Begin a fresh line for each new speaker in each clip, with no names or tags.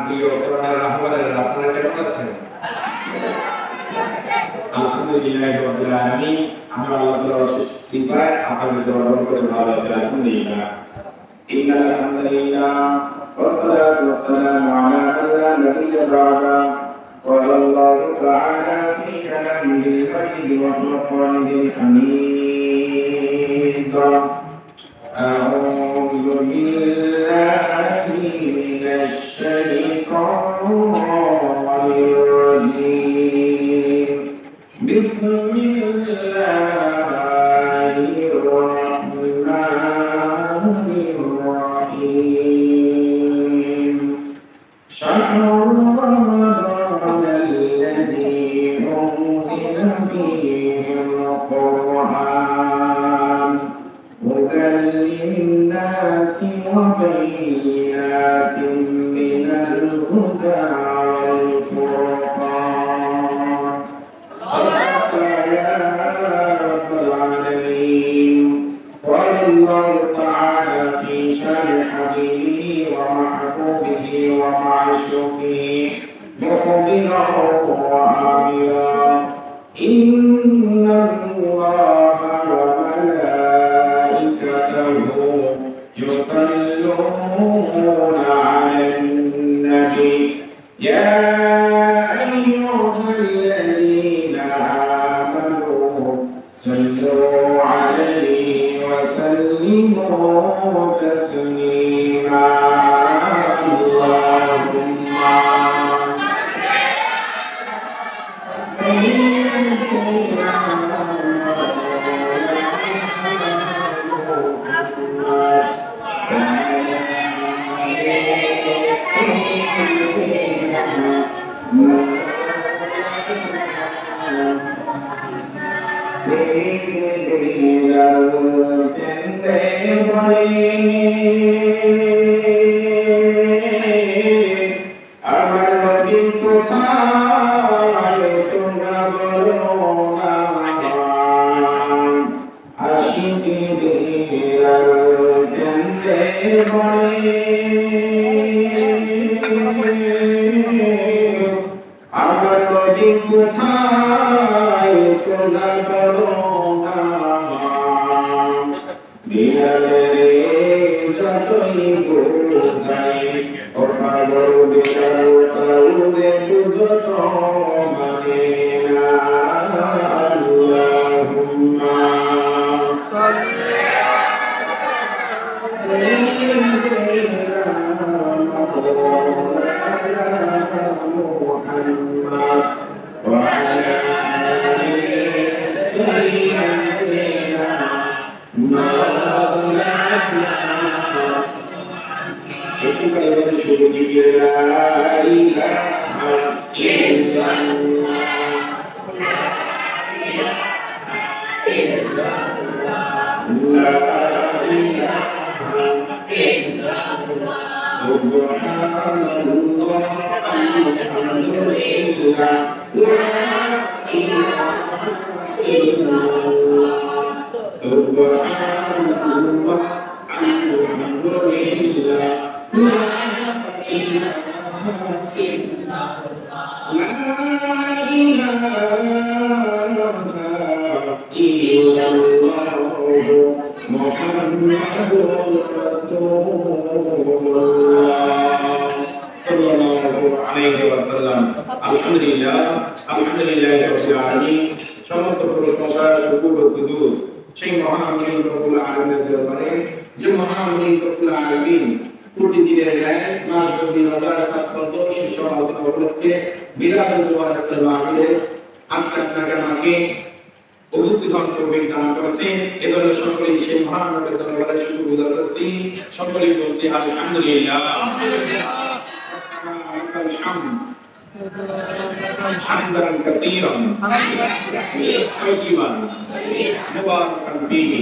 প্রিয় কোরআনের রাহবারের আপনারা কেমন আছেন? আলহামদুলিল্লাহ রাব্বিল আলামিন। আমরা আল্লাহ তাআলার অশেষ কৃপায় আপনাদের দরবারে করে ভালো আছি আলহামদুলিল্লাহ। ইন্নাল হামদুলিল্লাহ ওয়াসসালাতু ওয়াসসালামু আলা মান লা নাবিয়্যা বা'দা। قال الله تعالى في كلامه المجيد وفرقانه الحميد. أعوذ بالله من الشيطان الرجيم. بسم الله الرحمن الرحيم. شهر رمضان الذي أنزل فيه القرآن هدى للناس وبينات من الهدى والفرقان. صدق يا رب العالمين. قال الله تعالى في شان حبيبه ومحبوبه ومعشوقه مخبرا وآمرا إن الله وملائكته يصلون على النبي يا أيها الذين آمنوا صلوا عليه وسلموا تسليما. اللهم سيدنا আমার নবী কোথায় তোমরা বলো না, আশিকদের জানতে বলে আমার নবী কোথায় তোমরা বলো না, বিড়ালে যতই বোঝাই ও পাগল বিড়াল কাউকে বুঝত মানে না। আল্লাহুম্মা সাল্লি আলা সাইয়্যিদিনা মুহাম্মাদ ওয়া আলা আলি সাইয়্যিদিনা মাওলানা। একটু করে বলে শুরু দিকে লা ইলাহা ইল্লাল্লাহ লা ইলাহা ইল্লাল্লাহ লা ইলাহা ইল্লাল্লাহ সুবহানাল্লাহ আলহামদুলিল্লাহ লা ইলাহা ইল্লাল্লাহ সুবহানাল্লাহ আলহামদুলিল্লাহ লা ইলাহা ইল্লাল্লাহ লা ইলাহা ইল্লাল্লাহ মুহাম্মাদুর রাসূলুল্লাহ সাল্লাল্লাহু আলাইহি ওয়াসাল্লাম। আলহামদুলিল্লাহ আলহামদুলিল্লাহি রাব্বিল আলামিন। সমস্ত প্রশংসা শুকর ও সুজুদ সেই মহান রব্বুল আলামিনের দরবারে, যে মহান রব্বুল আলামিন প্রতিদিনের ন্যায় মাসব্যাপী রোজা রাখার পর্ব সেই সব আলোচনা উপলক্ষে বিরাট দোয়ার একটা মাহফিলে আজকে আপনাকে আমাকে উপস্থিত হন তৌফিক দান করেছেন। এজন্য সকলেই সেই মহান রবের দরবারে শুকরগুজার করছি, সকলেই বলছি আলহামদুলিল্লাহ। حمدا كثيرا طيبا مباركا فيه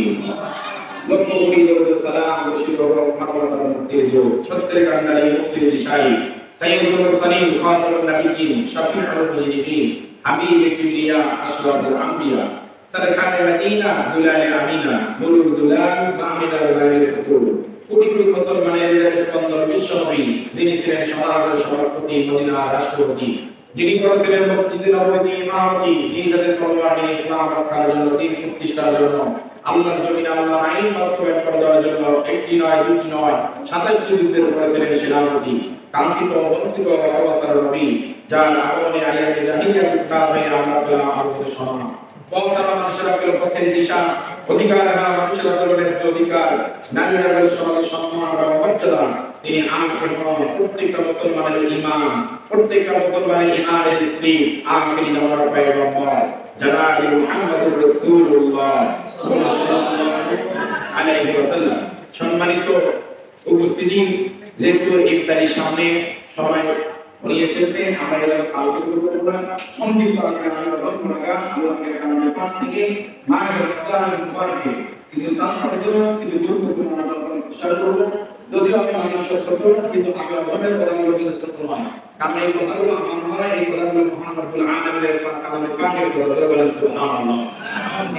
লক্ষ কোটি দরুদ সালাম বর্ষিত হোক মানবতার মুক্তির যোগ সত্যের কান্ডারি মুক্তির দিশারি সাইয়্যিদুল মুরসালিন খাতামুন নবিয়্যিন শাফিউল মুজনিবিন হাবিবে কিবরিয়া আশরাফুল আম্বিয়া সরকারে মদিনা দুলালে আমিনা বুলুল দুলাল মামিনা দুলালের পুতুল। কোটি কোটি মুসলমানের হৃদয়ের স্পন্দন বিশ্বনবী, যিনি ছিলেন সমাজের সভাপতি, মদিনার রাষ্ট্রপতি, যিনি করেছিলেন মসজিদে নববী ইমামতি, নিজেদের তলোয়ার নিয়ে ইসলাম রক্ষার জন্য, দিন প্রতিষ্ঠার জন্য, আল্লাহর জমিনে আল্লাহর আইন বাস্তবায়ন করে দেওয়ার জন্য একটি নয় দুটি নয় 27টি যুদ্ধের করেছিলেন সেনাপতি, কাঙ্ক্ষিত বঞ্চিত অবতার নবী, যার আগমনে আয়াতে জাহিলিয়া বিখ্যাত হয়ে আমরা পেলাম আলোকিত সমাজ। বলতারা মানুষেরা পেল পথের দিশা, অধিকার মানুষেরা পেল ন্যায্য অধিকার, নারীরা পেল সমাজের সম্মান এবং মর্যাদা। তিনি আখের প্রত্যেকটা মুসলমানের ইমাম, প্রত্যেকটা মুসলমানের ইমানের স্ত্রী, আখেরি নবর পয়গম্বর জনাব মুহাম্মদুর রাসূলুল্লাহ সাল্লাল্লাহু আলাইহি ওয়াসাল্লাম। সম্মানিত উপস্থিতি, যেহেতু ইফতারির সামনে সবাই উনি এসেছেন, আমরা এর কালকে করব না, সংক্ষিপ্ত আকারে আমরা ধন্যবাদ আল্লাহকে কারণে পাঠ থেকে মায়ের রমজানের মুবারকে কিছু তাৎপর্য, কিছু গুরুত্বপূর্ণ আলোচনা চেষ্টা করব। যদিও আমি মানুষকে ছোট, কিন্তু আমি অভাবের কথাগুলো কিন্তু ছোট নয়, কারণ এই কথাগুলো আমার নয়, এই কথাগুলো মহান রব্বুল আলামিনের কালামে পাকের কথা বলেন সুবহানাল্লাহ।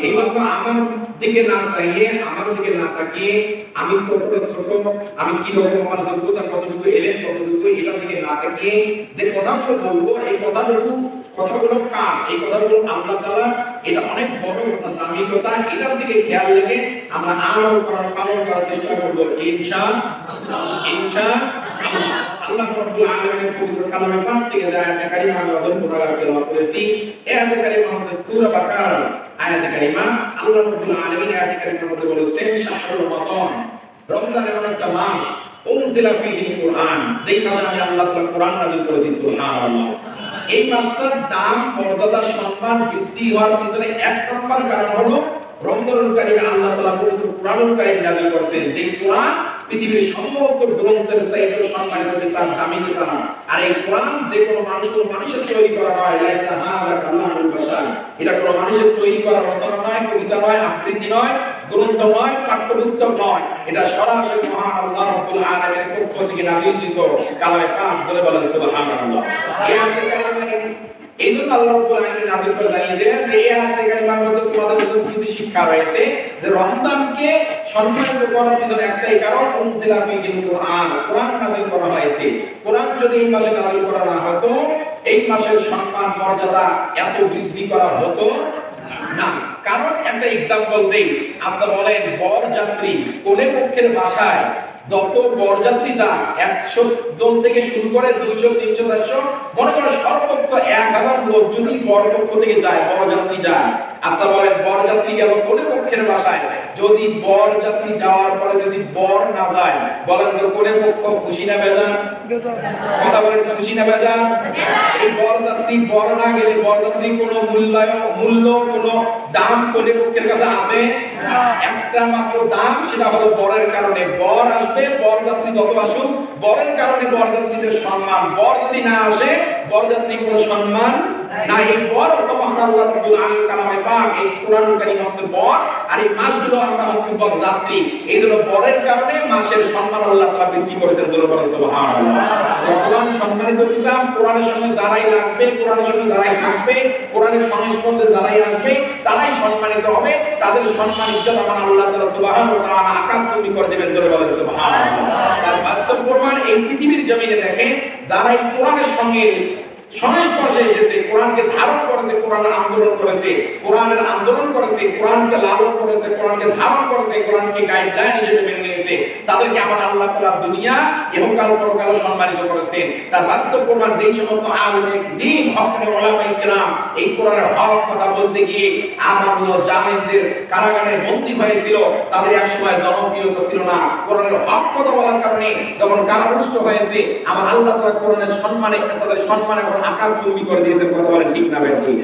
এই কথা আমার দিকে না চাইয়ে, আমার দিকে না তাকিয়ে, আমি কতটা ছোট, আমি কি রকম, আমার যোগ্যতা কতটুকু, এলেন কতটুকু, এটা দিকে না তাকিয়ে যে কথাগুলো বলবো, এই কথাগুলো কার, এই কথাগুলো আল্লাহ তাআলা, এটা অনেক বড় কথা, দামি কথা, এটার দিকে খেয়াল রেখে আমরা আমল করার, পালন করার চেষ্টা করব ইনশাআল্লাহ। ইনশাআল্লাহ আল্লাহ রাব্বুল আলামিনের পবিত্র কালামে পাক থেকে যে আয়াতে কারিমা আমরা ধন্যবাদ তেলাওয়াত করেছি, এই আয়াতে কারিমা হচ্ছে সূরা বাকারা আয়াতে কারিমা। আল্লাহ রাব্বুল আলামিন আয়াতে কারিমার মধ্যে বলেছেন শাহরুল রমাদান, রমজান এমন একটা মাস, উনজিলা ফীহিল কুরআন, যেই মাসে আমি আল্লাহ তাআলা কুরআন নাযিল করেছি, সুবহানাল্লাহ। এই মাসটার দাম, মর্যাদা, সম্মান বৃদ্ধি হওয়ার পিছনে এক নম্বর কারণ হলো রমজানুল কারীমে আল্লাহ তাআলা পবিত্র কুরআনুল কারীম নাযিল করেছেন, যে কুরআন পৃথিবীর সমস্ত গ্রন্থের চাইতে সম্মানিত কিতাব, দামি কিতাব। আর এই কোরআন যে কোনো মানুষের তৈরি করা হয়, লাইসা হাযা কালামুল বাশার, এটা কোনো মানুষের তৈরি করা রচনা নয়, কবিতা নয়, আবৃত্তি নয়, গ্রন্থ নয়, পাঠ্যপুস্তক নয়, এটা সরাসরি মহান আল্লাহ রাব্বুল আলামিনের পক্ষ থেকে নাযিলকৃত কালামে পাক, বলে বলেন সুবহানাল্লাহ। এই জন্য আল্লাহ রাব্বুল আলামিন নাযিল করে জানিয়ে দেন যে এই আয়াতে কারিমার মধ্যে তোমাদের জন্য কিছু শিক্ষা রয়েছে, যে রমজানকে সম্মানিত করার পিছনে একটাই কারণ, উনজিলা ফীহিল কুরআন, কোরআন নাযিল করা হয়েছে। কোরআন যদি এই মাসে নাযিল করা না হতো, এই মাসের সম্মান মর্যাদা এত বৃদ্ধি করা হতো না। কারণ একটা एग्जांपल দেই, আচ্ছা বলেন, বরযাত্রী কোনে পক্ষের বাসায় যত বরযাত্রী যায় 100 জন থেকে শুরু করে 200 300 400, মনে করো সর্বোচ্চ 1000 লোক যদি বরপক্ষ থেকে যায়, বরযাত্রী যায়। আচ্ছা বলেন, বরযাত্রী গেল কোনে পক্ষের বাসায়, যদি বরযাত্রী যাওয়ার পরে যদি বর না যায়, বলেন তো কোনে পক্ষ খুশি না বেজান? কথা বলেন, খুশি না বেজান? এই বরযাত্রী বর না গেলে বরযাত্রী কোনো মূল্য, কোনো দাম কোনে পক্ষের কাছে আছে? একটা মাত্র দাম, সেটা হলো বরের কারণে। বর আসবে, বরযাত্রী যত আসুক, বরের কারণে বরযাত্রীদের সম্মান। বর যদি না আসে, বরযাত্রী কোনো সম্মান নাই। এই বর হলো মহান আল্লাহ রাব্বুল আলামিনের কালামে পাক, এই কুরআনুল কারীম হচ্ছে বর, আর এই মাসগুলো আমরা হচ্ছে বরযাত্রী। এই জন্য বরের কারণে মাসের সম্মান আল্লাহ তাআলা বৃদ্ধি করেছেন, জোরে বলেন সুবহানাল্লাহ। কোরআন সম্মানিত কিতাব, কোরআনের সঙ্গে যারাই লাগবে, কোরআনের সঙ্গে যারাই থাকবে, কোরআনের সংস্পর্শে যারাই আসবে, তারাই সম্মানিত হবে। তাদের সম্মান ইজ্জত আমার আল্লাহ তাআলা সুবহানাহু ওয়া তাআলা আকাশচুম্বী করে দিবেন, জোরে বলেন সুবহানাল্লাহ। তার বাস্তব প্রমাণ এই পৃথিবীর জমিনে দেখেন, যারাই কোরআনের সঙ্গে সংস্পর্শে এসেছে, কোরআনকে ধারণ করেছে, কোরআনের আন্দোলন করেছে, কোরআনের আন্দোলন করেছে, কোরআনকে লালন করেছে, কোরআনকে ধারণ করেছে, কোরআনকে গাইডলাইন হিসেবে মেনে নিয়েছে, তাদেরকে আমার আল্লাহ তাআলা দুনিয়া এবং পরকালে সম্মানিত করেছেন। তার বাস্তব প্রমাণ যেই সমস্ত আলেমে দ্বীন, হক্কানি উলামায়ে কেরাম এই কোরআনের হক কথা বলতে গিয়ে আমানু জালেমদের কারাগারে বন্দী হয়েছিল, তাদের এক সময় জনপ্রিয়তা ছিল না। কোরআনের হক কথা বলার কারণে যখন কারারুষ্ট হয়েছে, আমার আল্লাহ তাআলা কোরআনের সম্মানে, তাদের সম্মানে আকাশচুম্বী করে দিয়েছেন। কথা বলেন ঠিক না বেঠিক?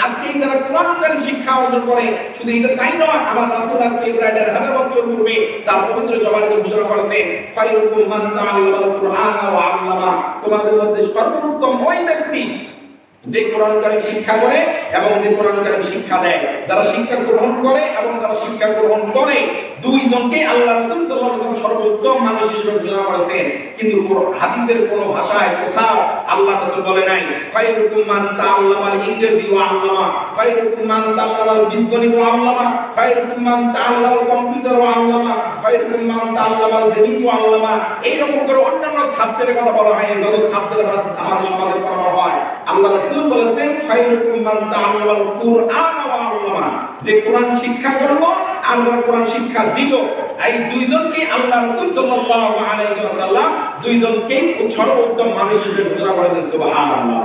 আজকে যারা কোরআনুল কারীম শিক্ষা অর্জন করে, শুধু এটা তাই নয়, আমার রাসূল আজকে প্রায় ১৫০০ বছর পূর্বে তার পবিত্র জবানে ঘোষণা করেছেন, খায়রুকুম মান তাআল্লামাল কুরআনা ওয়া আল্লামা, তোমাদের মধ্যে সর্বোত্তম ওই ব্যক্তি যে কোরআনুল কারীম শিক্ষা করে এবং যে কোরআনুল কারীম শিক্ষা দেয়। যারা শিক্ষা গ্রহণ করে এবং যারা শিক্ষা গ্রহণ করে, দুই দুইজনকে আল্লাহ রাসূল সাল্লাল্লাহু আলাইহি ওয়াসাল্লাম সর্বোত্তম মানুষ হিসেবে ঘোষণা করেছেন, কিন্তু হাদিসের কোন ভাষায় কোথাও আল্লাহ রাসূল বলে নাই খায়রুকুম মান তাআল্লামাল ইংরেজি ওয়া আল্লামা, খায়রুকুম মান তাআল্লামাল বীজগণিত ওয়া আল্লামা, খায়রুকুম মান তাআল্লামাল কম্পিউটার ওয়া আল্লামা, খায়রুকুম মান তাআল্লামাল গণিত ওয়া আল্লামা। এইরকম করে অন্যান্য সাবজেক্টের কথা বলা হয়, যত সাবজেক্ট আমাদের সমাজে পড়ানো হয়। আল্লাহ রাসূল বলেছেন খায়রুকুম মান তাআল্লামাল কুরআন ওয়া আল্লামা, যে কোরআন শিক্ষা করলো আর কোরআন শিক্ষা দিল। এই দুইজনকে আল্লাহ রাসূল সাল্লাল্লাহু আলাইহি ওয়াসাল্লাম দুইজনকে সর্বোত্তম মানুষ হিসেবে ঘোষণা করেছেন। সুবহানাল্লাহ।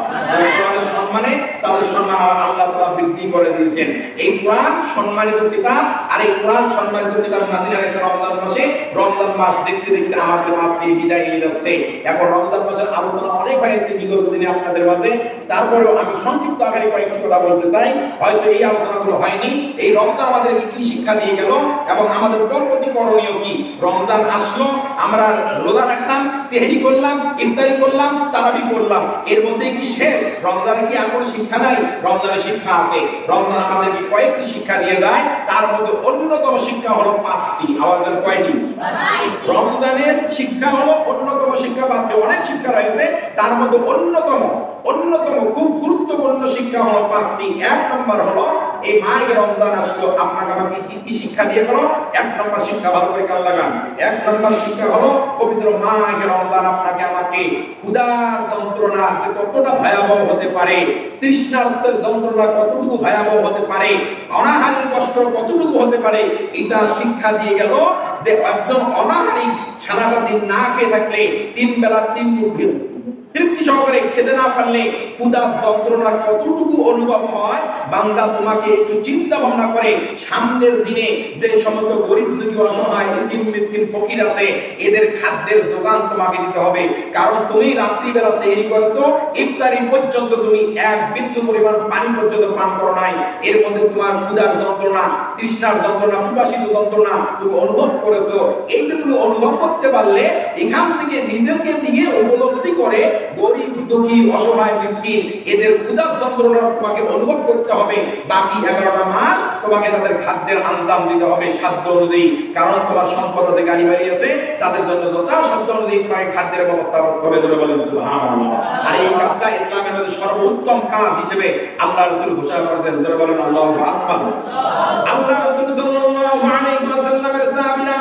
কোরআনের সম্মানে তাদের সম্মান আল্লাহ তাআলা বৃদ্ধি করে দিয়েছেন। এই কোরআন সম্মানিত কিতাব, আর এই কোরআন সম্মানিত কিতাব নাযিল হয়েছে রমজান মাসে। রমজান মাস দেখতে দেখতে আমাদের মাস থেকে বিদায় নিয়ে যাচ্ছে। এখন রমজান মাসের আলোচনা অনেক হয়েছে বিগত দিনে আপনাদের মাঝে, তারপরেও আমি সংক্ষিপ্ত আকারে কয়েকটি কথা বলতে চাই। হয়তো এই আলোচনাগুলো হয়নি। এই রমজান আমাদেরকে কি শিক্ষা দিয়ে গেল এবং আমাদের পরবর্তী করণীয় কি? রমজান আসলো, আমরা রোজা রাখলাম, সেহরি করলাম, ইফতারি করলাম, তারাবি করলাম, এর মধ্যে কি শেষ? রমজানে কি আর কোনো শিক্ষা নাই? রমজানের শিক্ষা আছে। রমজান আমাদেরকে কয়েকটি শিক্ষা দিয়ে যায়, তার মধ্যে অন্যতম শিক্ষা হলো 5টি। আমাদের কয়টি? রমজানের শিক্ষা হলো অন্যতম শিক্ষা 5টি। অনেক শিক্ষা রয়েছে, তার মধ্যে অন্যতম খুব গুরুত্বপূর্ণ শিক্ষা হলো 5টি। 1 নম্বর হলো এই মাহে রমজান আসলো, আপনাকে আমাকে কি শিক্ষা দিয়ে গেল? 1 নম্বর শিক্ষা, ভালো করে কান লাগান। 1 নম্বর শিক্ষা হলো পবিত্র মাহে রমজান আপনাকে আমাকে ক্ষুধার যন্ত্রণা কতটা ভয়াবহ হতে পারে, তৃষ্ণার্তের যন্ত্রণা কতটুকু ভয়াবহ হতে পারে, অনাহারের কষ্ট কতটুকু হতে পারে, এটা শিক্ষা দিয়ে গেল। যে একজন অনাহারী সারাটা দিন না খেয়ে থাকলে, 3 বেলা 3 মুঠো তৃপ্তি সহকারে খেতে না পারলে ক্ষুধার যন্ত্রণা কতটুকু অনুভব হয়, বান্দা তোমাকে একটু চিন্তা ভাবনা করে সামনের দিনে যে সমস্ত গরিব দুঃখী অসহায় এতিম মিসকিন ফকির আছে, এদের খাদ্যের যোগান তোমাকে দিতে হবে। কারণ তুমি রাত্রিবেলা সেহরি করেছো, ইফতারি পর্যন্ত তুমি 1 বিন্দু পরিমাণ পানি পর্যন্ত পান করো নাই, এর মধ্যে তোমার ক্ষুধার যন্ত্রণা, তৃষ্ণার যন্ত্রণা, পিপাসিত যন্ত্রণা তুমি অনুভব করেছো। এইটা তুমি অনুভব করতে পারলে এখান থেকে নিজেকে নিয়ে উপলব্ধি করে গরিব দুঃখী অসহায় মিসকিন এদের ক্ষুধার যন্ত্রণা তোমাকে অনুভব করতে হবে। বাকি 11টা মাস তোমাকে তাদের খাদ্যের আঞ্জাম দিতে হবে সাধ্য অনুযায়ী। কারণ তোমার সম্পদ আছে, গাড়ি বাড়ি আছে, তাদের জন্য যথাসাধ্য অনুযায়ী তোমাকে খাদ্যের ব্যবস্থা করতে হবে। জোরে বলেন সুবহানাল্লাহ। আর এই কাজটা ইসলামের মধ্যে সর্বোত্তম কাজ হিসেবে আল্লাহ রাসূল ঘোষণা করেছেন। জোরে বলেন আল্লাহু আকবার। আল্লাহ রাসূল সাল্লাল্লাহু আলাইহি ওয়াসাল্লামের সাহাবীরা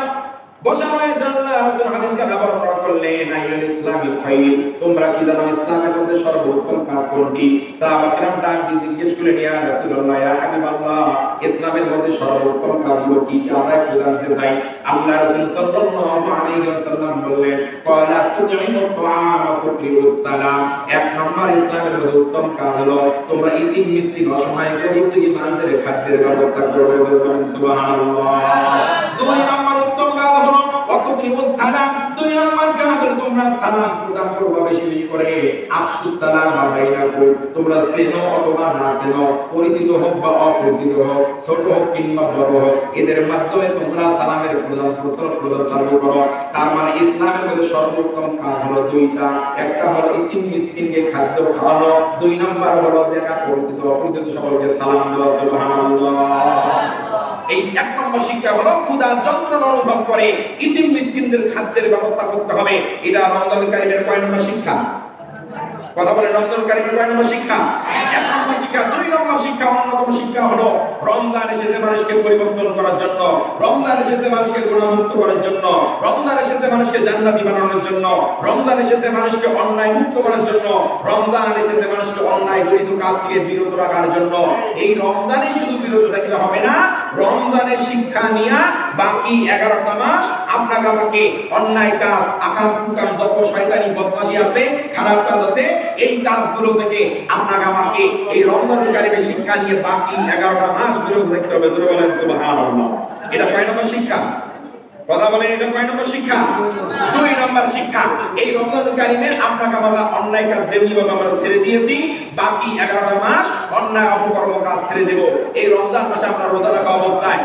বসা হয়েছে, আল্লাহ রাসূল হাদিসকে ব্যবহার করলেন, আইয়ুল ইসলামি খায়র, তোমরা কি জানো ইসলামের মধ্যে সর্বোত্তম কাজ কোনটি? সাহাবায়ে কেরাম ডাক দিয়ে জিজ্ঞেস করলেন, ইয়া রাসূলুল্লাহ, ইয়া হাবিবাল্লাহ, ইসলামের মধ্যে সর্বোত্তম কাজ হলো কি? আমরা একটু জানতে চাই। আল্লাহ রাসূল সাল্লাল্লাহু আলাইহি ওয়াসাল্লাম বললেন, ক্বালা তুতিমু তুআম ওয়া তুকরিউস সালাম। 1 নম্বর ইসলামের মধ্যে উত্তম কাজ হলো তোমরা ইতিম মিসকিন অসহায় গরিব দুঃখী মানুষদের খাদ্যের ব্যবস্থা করবে। সুবহানাল্লাহ। 2 নম্বর উত্তম কাজ হলো ওয়াতুকরিউস সালাম। 2 নম্বর কাজ হলো তোমরা সালাম প্রদান করবে বেশি বেশি করে। আফসুস সালাম বাইনাকুম, তোমরা চেনো অথবা না চেনো, পরিচিত হোক বা অপরিচিত হোক, ছোট হোক কিংবা বড় হোক, এদের মাধ্যমে তোমরা সালামের প্রচার চালু করো। তার মানে ইসলামের মধ্যে সর্বোত্তম কাজ হলো 2টা। একটা হলো ইতিম মিসকিনকে খাদ্য খাওয়ানো, 2 নম্বর হলো দেখা পরিচিত অপরিচিত সকলকে সালাম দেওয়া। সুবহানাল্লাহ। এই 1 নম্বর শিক্ষা হলো ক্ষুধার যন্ত্রণা অনুভব করে ইতিম মিসকিনদের খাদ্যের ব্যবস্থা করতে হবে। এটা রমজান কারিমের কয় নম্বর শিক্ষা? কথা বলে, রমজান কারিমের কয় নম্বর শিক্ষা? 1 নম্বর শিক্ষা। 2 নম্বর শিক্ষা, অন্যতম শিক্ষা হলো রমজান এসেছে মানুষকে পরিবর্তন করার জন্য, রমজান এসেছে মানুষকে গুনাহমুক্ত করার জন্য, রমজান এসেছে মানুষকে জান্নাতি বানানোর জন্য, রমজান এসেছে মানুষকে অন্যায় মুক্ত করার জন্য, রমজান এসেছে মানুষকে অন্যায় গরিত কাজ থেকে বিরত রাখার জন্য। এই রমজানেই শুধু বিরত থাকলে হবে না, রমজানের শিক্ষা নিয়ে বাকি 11টা মাস আপনাকে আমাকে অন্যায় কাজ, আকাম কুকাম, যত শয়তানি বদমাশি আছে, খারাপ কাজ আছে, এই কাজগুলো থেকে আপনাকে আমাকে এই রমজানের কারিমে শিক্ষা নিয়ে বাকি 11টা মাস বিরত থাকতে হবে। জোরে বলেন সুবহানাল্লাহ। এটা কয় নম্বর শিক্ষা? কথা বলেন, এটা কয় নম্বর শিক্ষা? 2 নম্বর শিক্ষা। এই রমজানের কারিমে আপনাকে আমরা অন্যায় কাজ যেমনি ভাবে আমরা ছেড়ে দিয়েছি, বাকি 11টা মাস অন্যায় অপকর্ম কাজ ছেড়ে দেব। এই রমজান মাসে আমরা রোজা রাখা অবস্থায়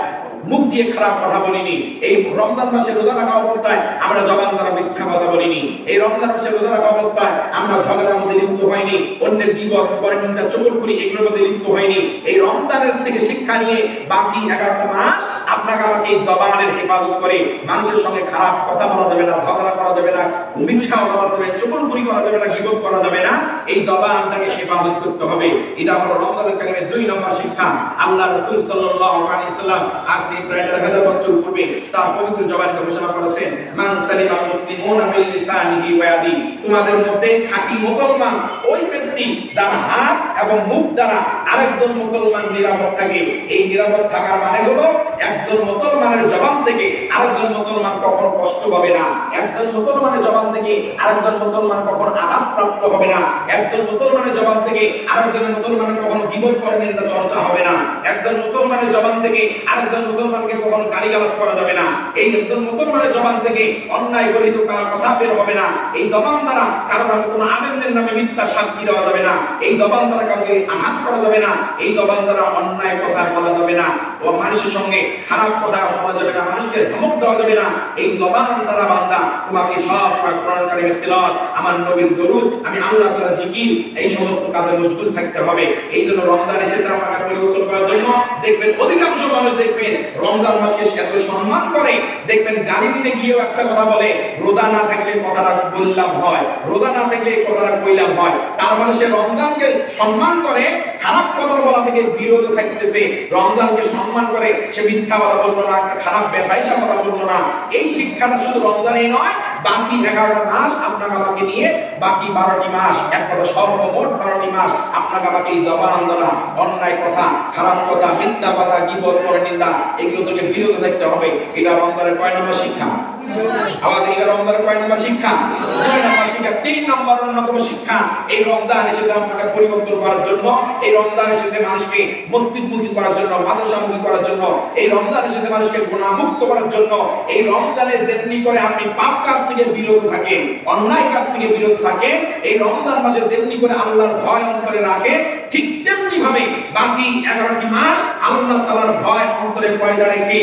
মুখ দিয়ে খারাপ কথা বলিনি। এই রমজান মাসে রোজা রাখা অবস্থায় আমরা জবান দ্বারা মিথ্যা কথা বলিনি। এই রমজান মাসে রোজা রাখা অবস্থায় আমরা ঝগড়ার মধ্যে লিপ্ত হয়নি, অন্যের গীবত, পরনিন্দা, চুগলখড়ি এগুলোর মধ্যে লিপ্ত হয়নি। এই রমজানের থেকে শিক্ষা নিয়ে বাকি 11টা মাস আপনাকে আমাকে এই জবানের হেফাজত করে মানুষের সঙ্গে খারাপ কথা বলা যাবে না, ঝগড়া করা যাবে না, মিথ্যা কথা বলা যাবে না, চুগলখড়ি করা যাবে না, গীবত করা যাবে না। এই জবানটাকে হেফাজত করতে হবে। এটা হলো রমজানুল কারীমের 2 নম্বর শিক্ষা। আল্লাহ রাসূল সাল্লাল্লাহু আলাইহি ওয়াসাল্লাম আজ থেকে প্রায় 1000 বছর পূর্বে তার পবিত্র জবানকে ঘোষণা করেছেন, মান সালিমাল মুসলিমুনা বিল লিসানিহি ওয়া ইয়াদিহি, তোমাদের মধ্যে খাঁটি মুসলমান ওই ব্যক্তি যার হাত এবং মুখ দ্বারা আরেকজন মুসলমান নিরাপদ থাকে। এই নিরাপদ থাকার মানে হলো একজন মুসলমানের জবান থেকে আরেকজন মুসলমান কখনো কষ্ট পাবে না, একজন মুসলমানের জবান থেকে আরেকজন মুসলমান কখনো আঘাতপ্রাপ্ত হবে না, একজন মুসলমানের জবান থেকে আরেকজন মুসলমানের কখনো গীবত করে নিন্দা চর্চা হবে না, একজন মুসলমানের জবান থেকে আরেকজন মুসলমানকে কখনো গালিগালাজ করা যাবে না, এই একজন মুসলমানের জবান থেকে অন্যায় গলিত কথা বের হবে না। এই জবান দ্বারা কারো নামে কোনো আলেমদের নামে মিথ্যা সাক্ষী দেওয়া যাবে না, এই জবান দ্বারা কাউকে আঘাত করা যাবে না, এই জবান দ্বারা অন্যায় কথা বলা যাবে না, ও মানুষের সঙ্গে খারাপ কথা বলা যাবে না, মানুষকে ধমক দেওয়া যাবে না। এই জবান দ্বারা বান্দা তোমাকে সব সময় কোরআন কারীমের তিলাওয়াত, আমার নবীর দরুদ, আমি আল্লাহ তাআলার জিকির, এই সমস্ত কাজে মশগুল থাকতে হবে। এই জন্য রমজান এসেছে আপনাকে পরিবর্তন করার জন্য। দেখবেন অধিকাংশ মানুষ দেখবেন রমজান মাসকে এত সম্মান করে, দেখবেন গালি দিতে গিয়েও একটা কথা বলে, রোজা না থাকলে কথাটা বললাম হয়, রোজা না থাকলে কথাটা কইলাম হয়। তার মানে সে রমজানকে সম্মান করে, খারাপ কথা বলা থেকে বিরত থাকতেছে। রমজানকে সম্মান করে সে মিথ্যা কথা বললো না, একটা খারাপ বেফাইসা কথা বললো না। এই শিক্ষাটা শুধু রমজানেই নয়, বাকি 11টা মাস আপনাকে আমাকে নিয়ে, বাকি 12টি মাস, এক কথা সর্বমোট 12টি মাস আপনাকে আমাকে এই জবান দ্বারা অন্যায় কথা, খারাপ কথা, মিথ্যা কথা, গীবত করে নিন্দা, এগুলো থেকে বিরত থাকতে হবে। এটা রমজানের কয় নম্বর শিক্ষা? আমাদের এটা রমজানের কয় নম্বর শিক্ষা? 2 নম্বর শিক্ষা। 3 নম্বর অন্যতম শিক্ষা, এই রমজান এসেছে আপনাকে পরিবর্তন করার জন্য, এই রমজান এসেছে মানুষকে মসজিদমুখী করার জন্য, মাদ্রাসামুখী করার জন্য, এই রমজান এসেছে মানুষকে গুনাহমুক্ত করার জন্য। এই রমজানে যেমনি করে আপনি পাপ কাজ থেকে বিরত থাকেন, অন্যায় কাজ থেকে বিরত থাকেন, এই রমজান মাসে যেমনি করে আল্লাহর ভয় অন্তরে রাখেন, ঠিক তেমনি ভাবে বাকি 11টি মাস আল্লাহ তাআলার ভয় অন্তরে পয়দা রেখে